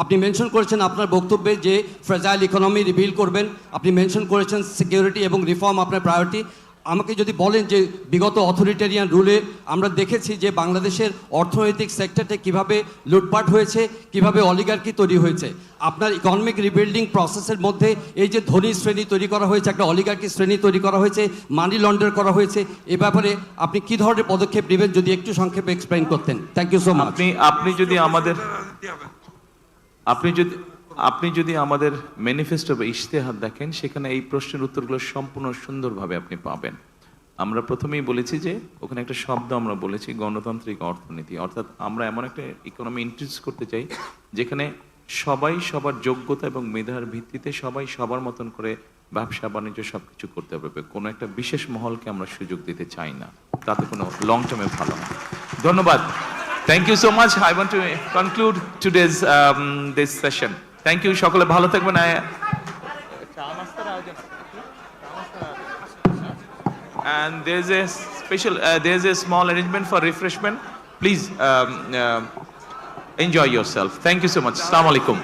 আপনি মেনশন করেছেন আপনার বক্তব্যে যে ফ্রেজাইল ইকোনমি রিবিল্ড করবেন, আপনি মেনশন করেছেন সিকিউরিটি এবং রিফর্ম আপনার প্রায়োরিটি। আমাকে যদি বলেন যে বিগত অথরিটেরিয়ান রুলে আমরা দেখেছি যে বাংলাদেশের অর্থনৈতিক সেক্টরটা কিভাবে লুটপাট হয়েছে, কিভাবে অলিগার্কি তৈরি হয়েছে। আপনার ইকোনমিক রিবিল্ডিং প্রসেসের মধ্যে এই যে ধনী শ্রেণী তৈরি করা হয়েছে, একটা অলিগার্কি শ্রেণী তৈরি করা হয়েছে, মানি লন্ডার করা হয়েছে, এ ব্যাপারে আপনি কী ধরনের পদক্ষেপ নেবেন যদি একটু সংক্ষেপে এক্সপ্লেইন করতেন। Thank you so much. আপনি যদি আমাদের ম্যানিফেস্টো বা ইশতেহার দেখেন, সেখানে এই প্রশ্নের উত্তরগুলো সম্পূর্ণ সুন্দরভাবে আপনি পাবেন। আমরা প্রথমেই বলেছি যে ওখানে একটা শব্দ আমরা বলেছি গণতান্ত্রিক অর্থনীতি, অর্থাৎ আমরা এমন একটা ইকোনমি ইন্ট্রোডিউস করতে চাই যেখানে সবাই সবার যোগ্যতা এবং মেধার ভিত্তিতে সবাই সবার মতন করে ব্যবসা বাণিজ্য সবকিছু করতে পারবে। কোনো একটা বিশেষ মহলকে আমরা সুযোগ দিতে চাই না, তাতে কোনো লং টার্মে ভালো না। ধন্যবাদ। Thank you so much. I want to conclude today's this session. Thank you. সকলে ভালো থাকবেন। And there's a special, there's a small arrangement for refreshment. Please enjoy yourself. Thank you so much. Assalamu alaikum.